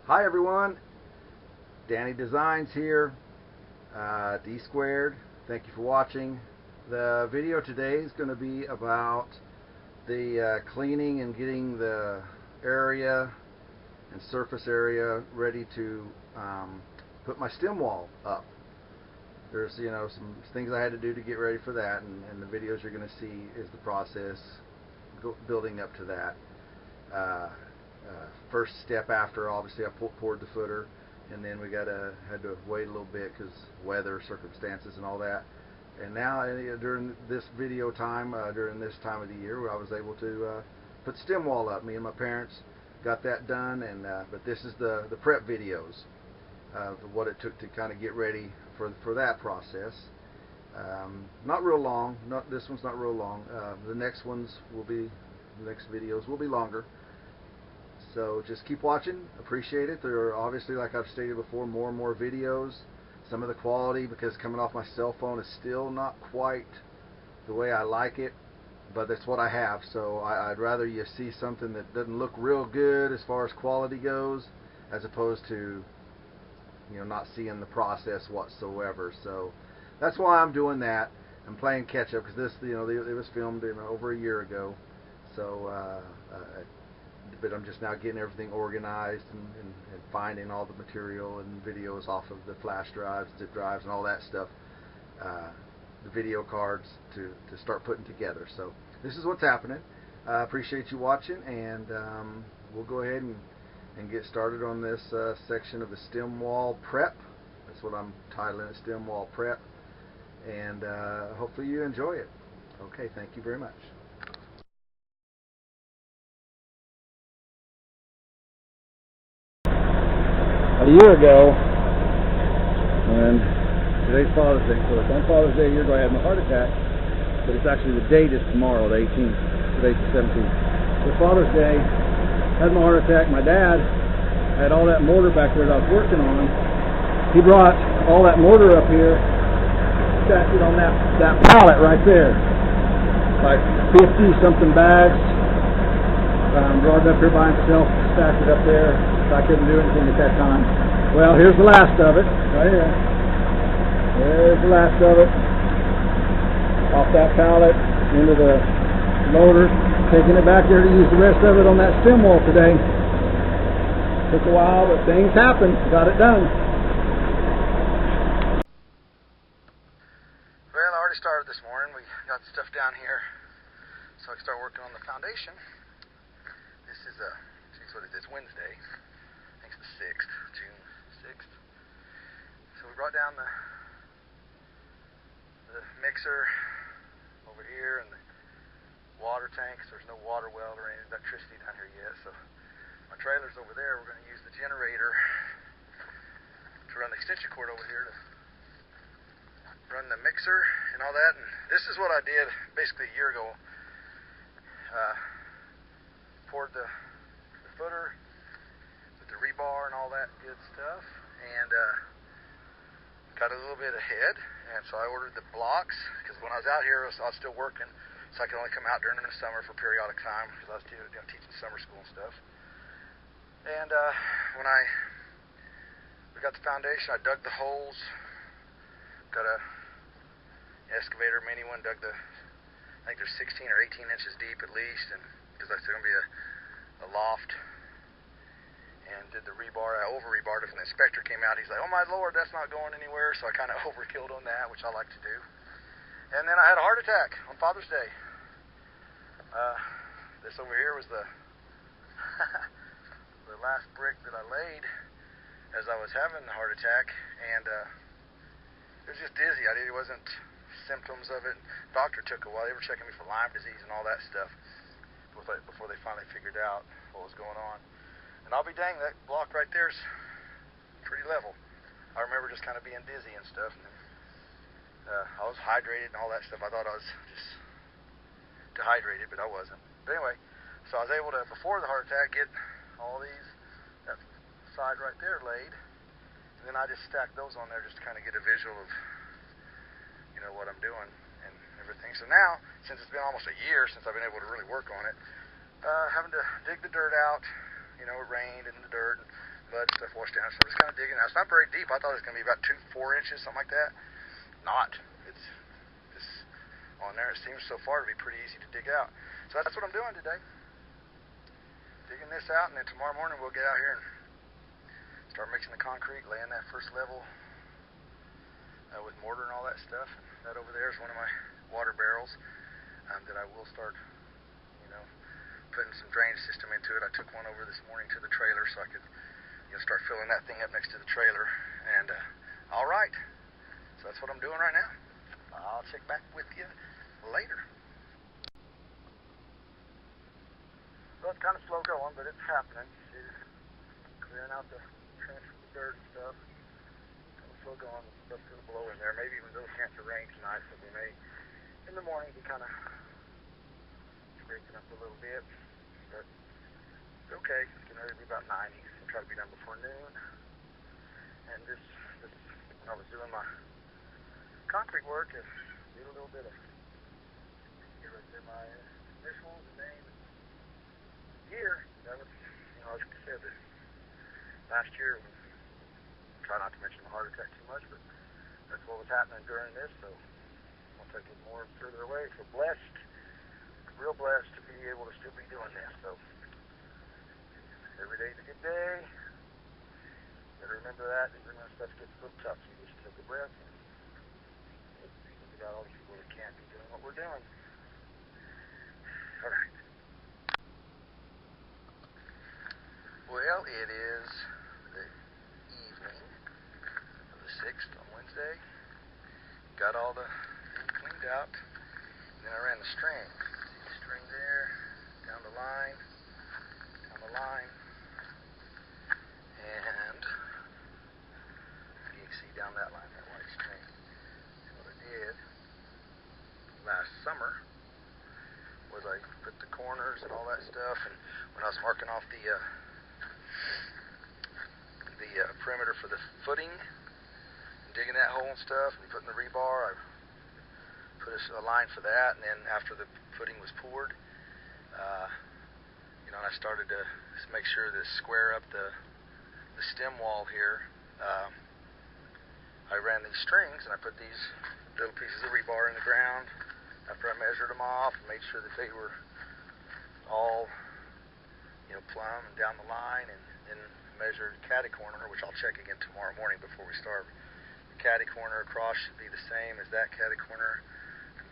Hi everyone, Danny Designs here, D Squared. Thank you for watching. The video today is going to be about the cleaning and getting the area and surface area ready to put my stem wall up. There's some things I had to do to get ready for that, and the videos you're going to see is the process building up to that. First step after, obviously, I poured the footer, and then we had to wait a little bit because weather circumstances and all that. And now during this video time, during this time of the year, I was able to put stem wall up. Me and my parents got that done, and but this is the prep videos of what it took to kind of get ready for that process. Not real long. This one's not real long. The next videos will be longer. So just keep watching. Appreciate it. There are obviously, like I've stated before, more and more videos. Some of the quality, because coming off my cell phone, is still not quite the way I like it, but that's what I have. So I'd rather you see something that doesn't look real good as far as quality goes, as opposed to not seeing the process whatsoever. So that's why I'm doing that. I'm playing catch up because this it was filmed over a year ago. So but I'm just now getting everything organized and finding all the material and videos off of the flash drives, zip drives, and all that stuff, the video cards to start putting together. So this is what's happening. I appreciate you watching, and we'll go ahead and get started on this section of the stem wall prep. That's what I'm titling it, stem wall prep, and hopefully you enjoy it. Okay, thank you very much. A year ago, and today's Father's Day, so it's on Father's Day a year ago I had my heart attack, but it's actually, the date is tomorrow, the 18th, today's the 17th. So Father's Day, had my heart attack. My dad had all that mortar back there that I was working on. He brought all that mortar up here, stacked it on that pallet right there, like 50 something bags. Brought it up here by himself, stacked it up there. I couldn't do anything at that time. Well, here's the last of it, right here. There's the last of it. Off that pallet, into the loader, taking it back there to use the rest of it on that stem wall today. Took a while, but things happened. Got it done. Well, I already started this morning. We got the stuff down here, so I can start working on the foundation. This is what it is, Wednesday. I think it's the 6th, June 6th. So we brought down the mixer over here and the water tanks. There's no water well or any electricity down here yet. So my trailer's over there. We're going to use the generator to run the extension cord over here to run the mixer and all that. And this is what I did basically a year ago. Poured the footer with the rebar and all that good stuff, and got a little bit ahead, and so I ordered the blocks, because when I was out here I was still working, so I could only come out during the summer for periodic time, because I was teaching summer school and stuff. And when we got the foundation, I dug the holes, got a excavator mini one, dug I think they're 16 or 18 inches deep at least, and because I said it's going to be a loft, and did the rebar. I over rebarred it. When the inspector came out, he's like, "Oh my Lord, that's not going anywhere." So I kind of overkilled on that, which I like to do. And then I had a heart attack on Father's Day. This over here was the the last brick that I laid as I was having the heart attack, and it was just dizzy. It wasn't symptoms of it. Doctor took a while. They were checking me for Lyme disease and all that stuff before they finally figured out what was going on. And I'll be dang, that block right there is pretty level. I remember just kind of being dizzy and stuff. And I was hydrated and all that stuff. I thought I was just dehydrated, but I wasn't. But anyway, so I was able to, before the heart attack, get all that side right there laid. And then I just stacked those on there just to kind of get a visual of, what I'm doing and everything. So now, since it's been almost a year since I've been able to really work on it, having to dig the dirt out. It rained in the dirt, but wash down. So I'm just kind of digging. Now, it's not very deep. I thought it was going to be about 4 inches, something like that. Not. It's on there. It seems so far to be pretty easy to dig out. So that's what I'm doing today. Digging this out, and then tomorrow morning we'll get out here and start mixing the concrete, laying that first level with mortar and all that stuff. And that over there is one of my water barrels that I will start, putting some drainage system into it. I took one over this morning to the trailer so I could start filling that thing up next to the trailer. And all right, so that's what I'm doing right now. I'll check back with you later. So it's kind of slow going, but it's happening. It's clearing out the trench with the dirt and stuff. Kind of slow going. Stuff's going to blow in there. Maybe even a little chance of rain tonight, so we may in the morning be kind of scraping up a little bit. But it's okay. It's going to be about 90. I'll try to be done before noon. And this when I was doing my concrete work, I did a little bit of here right there, my initials, the name, year. That was, like I said, last year. Try not to mention the heart attack too much, but that's what was happening during this. So I'll take it more further away. So blessed. Real blessed to be able to still be doing this. So every day's a good day. Better remember that. Even when stuff gets a little tough, you just take a breath and think about all the people that can't be doing what we're doing. All right. Well, it is the evening of the 6th on Wednesday. Got all the thing cleaned out. And then I ran the string. String there, down the line, and you can see down that line, that white string. So what I did last summer was I put the corners and all that stuff, and when I was marking off the perimeter for the footing, and digging that hole and stuff, and putting the rebar, I put a line for that, and then after the footing was poured, and I started to make sure to square up the stem wall here. I ran these strings, and I put these little pieces of rebar in the ground after I measured them off and made sure that they were all plumb and down the line, and then measured catty corner, which I'll check again tomorrow morning before we start. The catty corner across should be the same as that catty corner.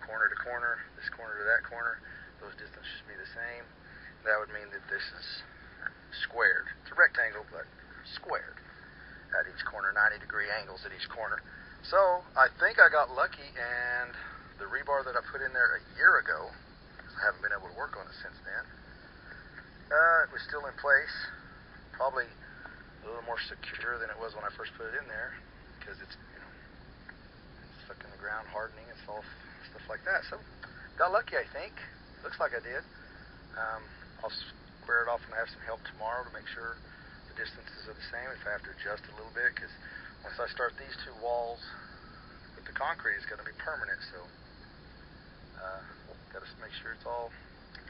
Corner to corner, this corner to that corner, those distances should be the same. That would mean that this is squared. It's a rectangle, but squared at each corner, 90-degree angles at each corner. So I think I got lucky, and the rebar that I put in there a year ago, I haven't been able to work on it since then, it was still in place, probably a little more secure than it was when I first put it in there, because it's stuck in the ground, hardening, it's all stuff like that. So got lucky, I think. Looks like I did. I'll square it off when I have some help tomorrow to make sure the distances are the same. If I have to adjust a little bit, because once I start these two walls with the concrete, it's going to be permanent. So got to make sure it's all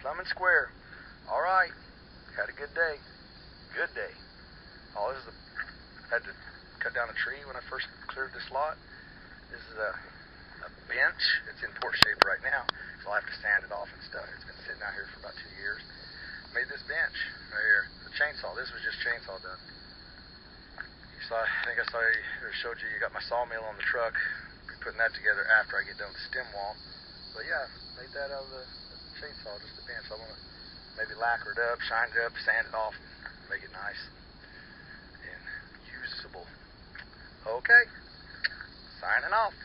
plumb and square. All right. Had a good day. Good day. Oh, had to cut down a tree when I first cleared this lot. This is a bench. It's in poor shape right now, so I'll have to sand it off and stuff. It's been sitting out here for about 2 years. Made this bench right here. The chainsaw. This was just chainsaw done. I think I showed you got my sawmill on the truck. Be putting that together after I get done with the stem wall. But yeah, made that out of the chainsaw, just a bench. I want to maybe lacquer it up, shine it up, sand it off, and make it nice and usable. Okay, signing off.